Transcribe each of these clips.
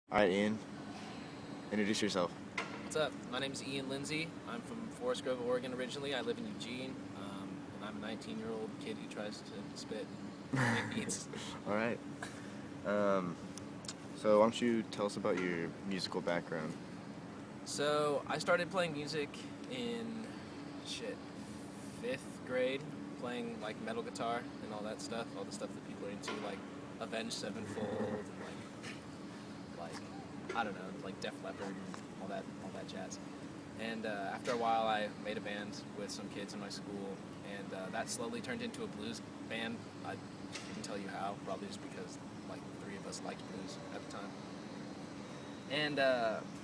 All right, Ian, introduce yourself. What's up? My name is Lindsay. I'm from Forest Grove, Oregon originally. I live in Eugene, and I'm a 19-year-old kid who tries to spit and make beats. All right. Um, so why don't you tell us about your musical background? So I started playing music in, fifth grade, playing like metal guitar and all that stuff, all the stuff that people are into, like Avenged Sevenfold and like I don't know, like Def Leppard and all that jazz. And after a while, I made a band with some kids in my school, and that slowly turned into a blues band. I couldn't tell you how, probably just because like three of us liked blues at the time. And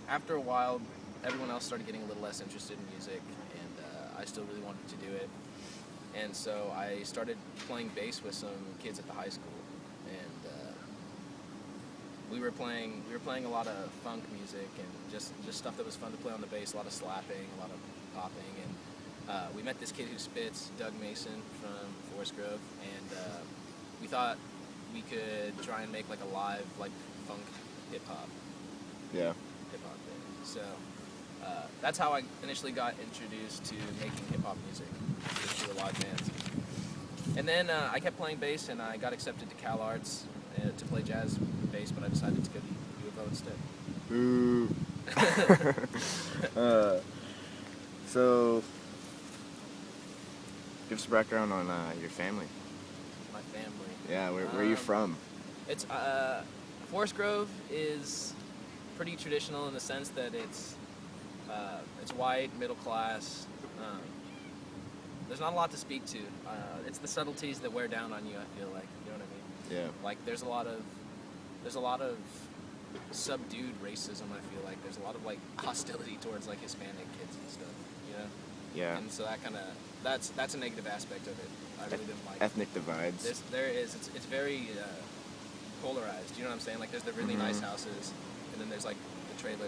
after a while, everyone else started getting a little less interested in music, and I still really wanted to do it. And so I started playing bass with some kids at the high school, and we were playing a lot of funk music and just stuff that was fun to play on the bass, a lot of slapping, a lot of popping, and we met this kid who spits, Doug Mason from Forest Grove, and we thought we could try and make like a live like funk hip hop Yeah. band. So that's how I initially got introduced to making hip hop music, through a live band. And then I kept playing bass, and I got accepted to Cal Arts to play jazz bass, but I decided to go to U of O instead. Ooh. So, give us a background on your family. My family. Yeah, where are you from? It's Forest Grove is pretty traditional in the sense that it's white, middle class. There's not a lot to speak to. It's the subtleties that wear down on you. I feel like, you know what I mean. Yeah. Like there's a lot of subdued racism. I feel like there's a lot of like hostility towards like Hispanic kids and stuff. You know. Yeah. And so that's a negative aspect of it. I really didn't like. Ethnic divides. There is. It's very polarized. You know what I'm saying? Like there's the really nice houses, and then there's like the trailer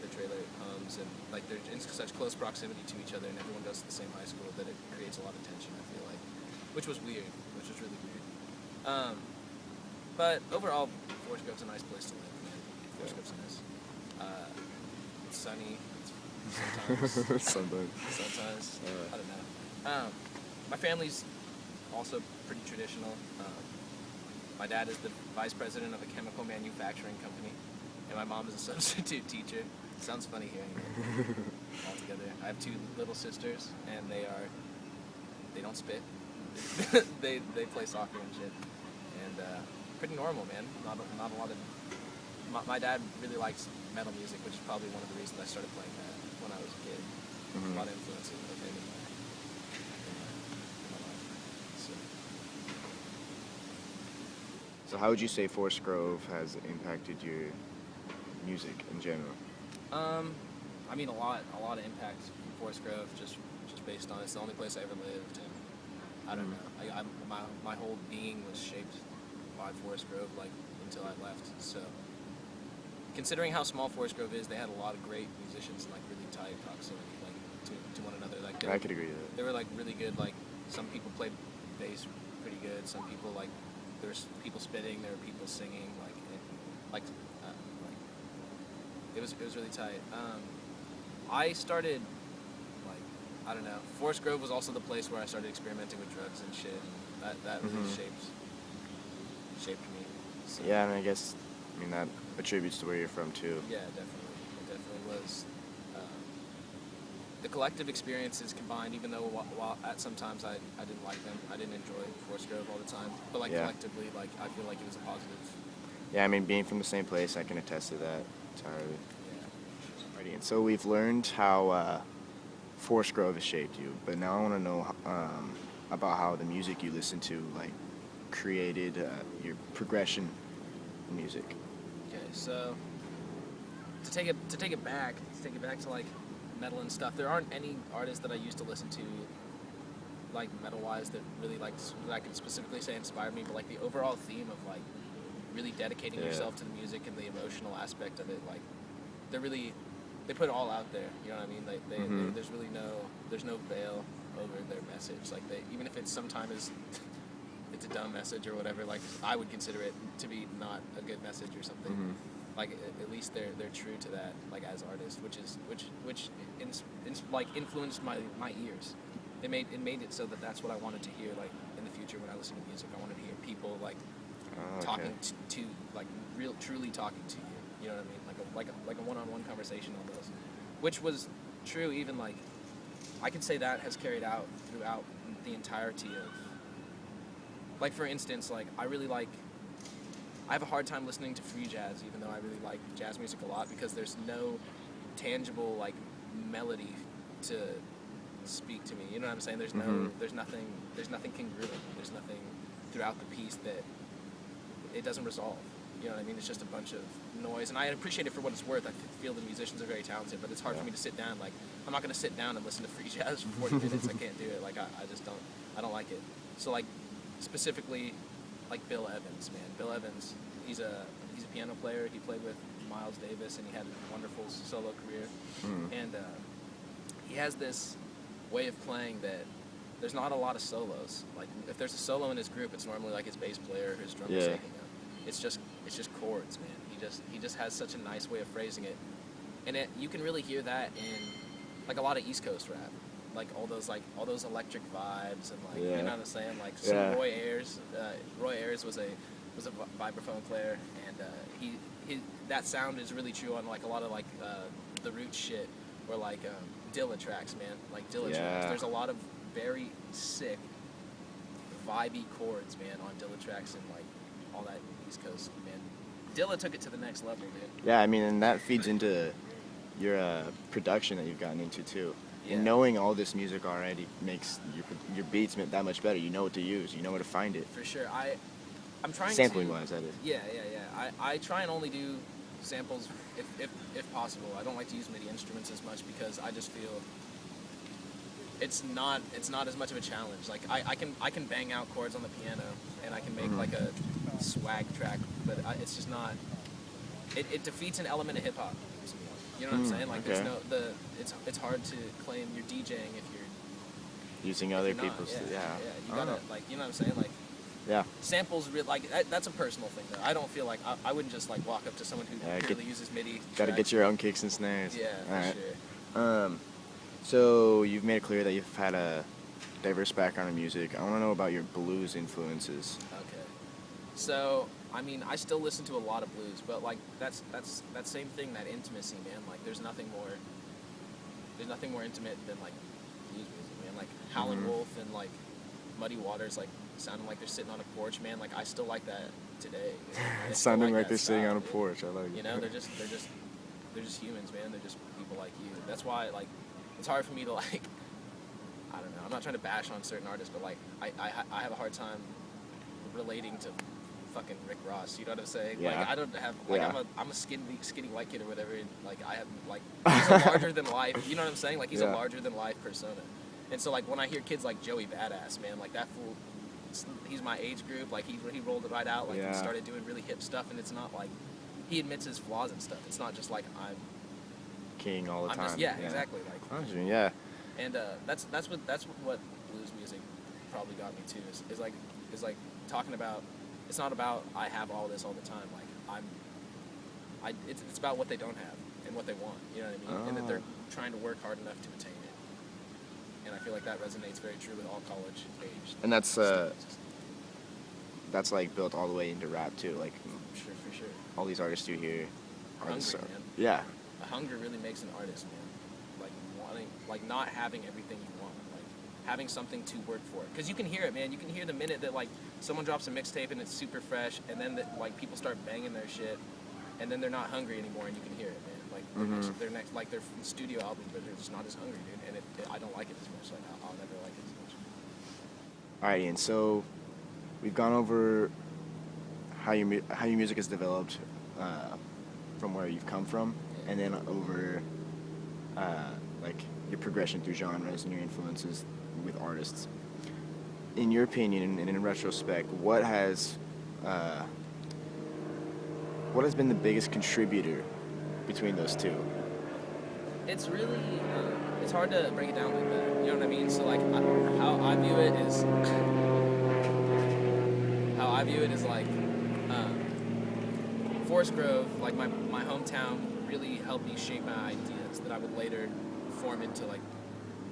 the trailer homes, and like they're in such close proximity to each other, and everyone goes to the same high school that it creates a lot of tension. I feel like, which was weird, which was really weird. But overall, Forest Grove's a nice place to live. Man. Forest Grove's nice. It's sunny. Sometimes. Sometimes. I don't know. My family's also pretty traditional. My dad is the vice president of a chemical manufacturing company, and my mom is a substitute teacher. It sounds funny hearing it all together. I have two little sisters, and they don't spit. they play soccer and shit, and pretty normal, man. Not a lot of. My dad really likes metal music, which is probably one of the reasons I started playing that when I was a kid. A lot of influences of him in my life. So how would you say Forest Grove has impacted your music in general? I mean a lot of impact from Forest Grove, just based on it's the only place I ever lived, and I don't know. My whole being was shaped by Forest Grove, like until I left. So, considering how small Forest Grove is, they had a lot of great musicians in like really tight proximity, like to one another. Like I could agree with that. they were like really good. Like some people played bass pretty good. Some people like there was people spitting. There were people singing. It was really tight. I started I don't know. Forest Grove was also the place where I started experimenting with drugs and shit. And that really shaped me. So, Yeah, and I mean that attributes to where you're from too. yeah, definitely. It definitely was. The collective experiences combined, even though while at sometimes I didn't like them, I didn't enjoy Forest Grove all the time. But like Yeah. collectively, like I feel like it was a positive. Yeah, I mean being from the same place, I can attest to that entirely. Yeah. Alrighty, and so we've learned how Forest Grove has shaped you, but now I want to know about how the music you listen to like created your progression in music. Okay, so to take it back to like metal and stuff, there aren't any artists that I used to listen to like metal wise that really like that I can specifically say inspired me, but like the overall theme of like really dedicating yourself to the music and the emotional aspect of it, like they put it all out there. You know what I mean? They there's really no veil over their message. Like even if it's sometimes it's a dumb message or whatever, like I would consider it to be not a good message or something. like at least they're true to that, like as artists, which like influenced my ears. It made it so that that's what I wanted to hear, like in the future when I listen to music. I wanted to hear people like talking to like truly talking to you. You know what I mean? Like a one-on-one conversation almost, which was true even like I could say that has carried out throughout the entirety of, like for instance, like I have a hard time listening to free jazz, even though I really like jazz music a lot, because there's no tangible like melody to speak to me. You know what I'm saying? There's nothing congruent. There's nothing throughout the piece that it doesn't resolve. You know what I mean? It's just a bunch of noise, and I appreciate it for what it's worth. I feel the musicians are very talented, but it's hard for me to sit down. Like, I'm not going to sit down and listen to free jazz for 40 minutes. I can't do it. Like, I just don't. I don't like it. So, like, specifically, like Bill Evans, man. Bill Evans, he's a piano player. He played with Miles Davis, and he had a wonderful solo career. And he has this way of playing that there's not a lot of solos. Like, if there's a solo in his group, it's normally like his bass player or his drummer taking it. It's just chords, man. He just has such a nice way of phrasing it, and you can really hear that in like a lot of East Coast rap, like all those electric vibes and like you know what I'm saying, like some Roy Ayers. Roy Ayers was a vibraphone player, and he that sound is really true on like a lot of like the Roots shit or like Dilla tracks, man. Like Dilla tracks. There's a lot of very sick, vibey chords, man, on Dilla tracks and like all that East Coast, man. Dilla took it to the next level, dude. Yeah, I mean, and that feeds into your production that you've gotten into too. Yeah. And knowing all this music already makes your beats that much better. You know what to use. You know where to find it. For sure. I'm trying sampling wise, that is. Yeah. I try and only do samples if possible. I don't like to use MIDI instruments as much because I just feel it's not as much of a challenge. Like I can bang out chords on the piano and I can make like a swag track, but it's just not. It defeats an element of hip hop. You know what I'm saying? Like there's it's hard to claim you're DJing if you're using other people's. Yeah. You gotta like, you know what I'm saying? Like samples like that's a personal thing though. I don't feel like I wouldn't just like walk up to someone who purely uses MIDI. Gotta get your own kicks and snares. Yeah, for sure. So you've made it clear that you've had a diverse background in music. I want to know about your blues influences. Okay. So, I mean, I still listen to a lot of blues, but like that's that same thing, that intimacy, man. Like there's nothing more intimate than like blues music, man. Like Howlin' Wolf and like Muddy Waters, like sounding like they're sitting on a porch, man. Like I still like that today. Sounding like they're sitting on a porch. I like it. You know, they're just humans, man. They're just people like you. That's why like it's hard for me to like, I don't know. I'm not trying to bash on certain artists, but like I have a hard time relating to fucking Rick Ross. You know what I'm saying? Yeah. Like I don't have like I'm a skinny white kid or whatever. And like I have like he's a larger than life. You know what I'm saying? Like he's a larger than life persona. And so like when I hear kids like Joey Badass, man, like that fool. He's my age group. Like he rolled it right out. Like he started doing really hip stuff, and it's not like he admits his flaws and stuff. It's not just like I'm king all the time. Exactly. Like and that's what blues music probably got me too. Is like talking about. It's not about I have all this all the time. Like it's about what they don't have and what they want. You know what I mean? And that they're trying to work hard enough to attain it. And I feel like that resonates very true with all college age. And that's like built all the way into rap too. Like for sure. All these artists you hear are hungry, man. Yeah. A hunger really makes an artist, man. Like wanting, like not having everything you want, like having something to work for. Because you can hear it, man. You can hear the minute that like someone drops a mixtape and it's super fresh, and then like people start banging their shit, and then they're not hungry anymore, and you can hear it, man. Like their next, like their studio album, but they're just not as hungry, dude. And I don't like it as much. Like I'll never like it as much. All right, Ian. So we've gone over how your music is developed from where you've come from, and then over like your progression through genres and your influences with artists. In your opinion, and in retrospect, what has been the biggest contributor between those two? It's really it's hard to break it down like that. You know what I mean? So like how I view it is like Forest Grove, like my hometown, really helped me shape my ideas that I would later form into like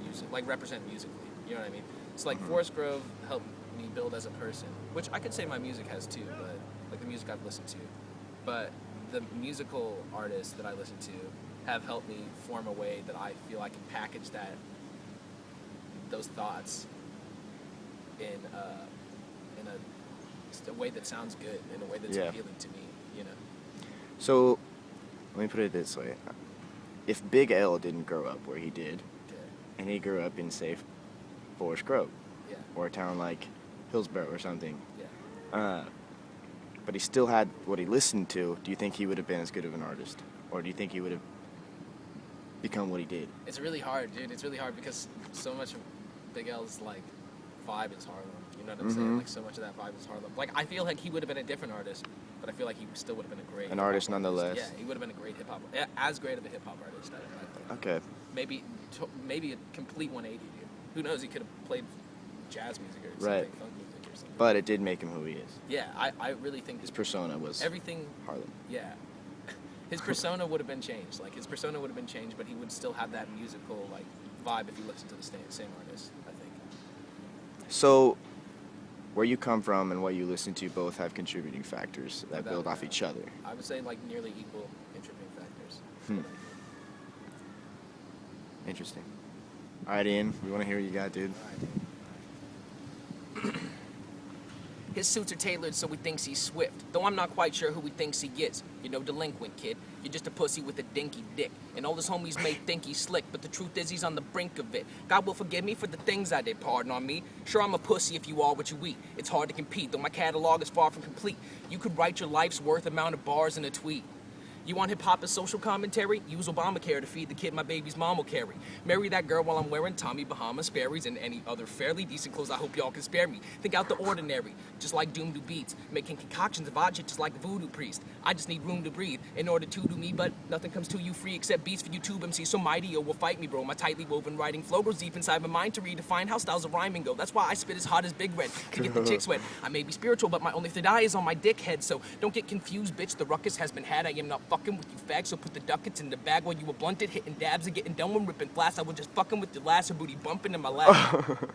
music, like represent musically. You know what I mean? So like Forest Grove helped me build as a person, which I could say my music has too, but like the music I've listened to. But the musical artists that I listen to have helped me form a way that I feel I can package those thoughts in a way that sounds good, in a way that's appealing to me, you know. So, let me put it this way. If Big L didn't grow up where he did, and he grew up in, say, Forest Grove, or a town like Hillsborough or something, but he still had what he listened to, do you think he would have been as good of an artist? Or do you think he would have become what he did? It's really hard, dude. It's really hard because so much of Big L's, like, vibe is Harlem. You know what I'm saying? Like, so much of that vibe is Harlem. Like, I feel like he would have been a different artist, but I feel like he still would have been a great artist nonetheless. Yeah, he would have been a great hip-hop, as great of a hip-hop artist, I think. Okay. Maybe a complete 180, dude. Who knows? He could have played jazz music or something, Right. funk music or something. But it did make him who he is. Yeah, I really think His persona was everything. Harlem. Yeah. His persona would have been changed. Like, his persona would have been changed, but he would still have that musical, like, vibe if you listen to the same artist, I think. So, where you come from and what you listen to both have contributing factors that Without build a off doubt. each other. I would say, like, nearly equal contributing factors. Interesting. All right, Ian, we want to hear what you got, dude. His suits are tailored so he thinks he's swift, though I'm not quite sure who he thinks he is. You're no delinquent, kid. You're just a pussy with a dinky dick. And all his homies may think he's slick, but the truth is he's on the brink of it. God will forgive me for the things I did, pardon on me. Sure, I'm a pussy if you are what you eat. It's hard to compete, though my catalog is far from complete. You could write your life's worth amount of bars in a tweet. You want hip-hop as social commentary? Use Obamacare to feed the kid my baby's mom will carry. Marry that girl while I'm wearing Tommy Bahama Sperry's and any other fairly decent clothes I hope y'all can spare me. Think out the ordinary, just like Doom do beats. Making concoctions of odd shit just like a voodoo priest. I just need room to breathe in order to do me, but nothing comes to you free except beats for YouTube MCs so mighty or will fight me, bro. My tightly woven writing flow goes deep inside my mind to redefine how styles of rhyming go. That's why I spit as hot as Big Red to get the chicks wet. I may be spiritual, but my only third eye is on my dick head, so don't get confused, bitch. The ruckus has been had. I am not fucking with you fags, so put the ducats in the bag while you were blunted, hitting dabs and getting done when ripping flash. I was just fucking with your lass, her booty bumping in my lap.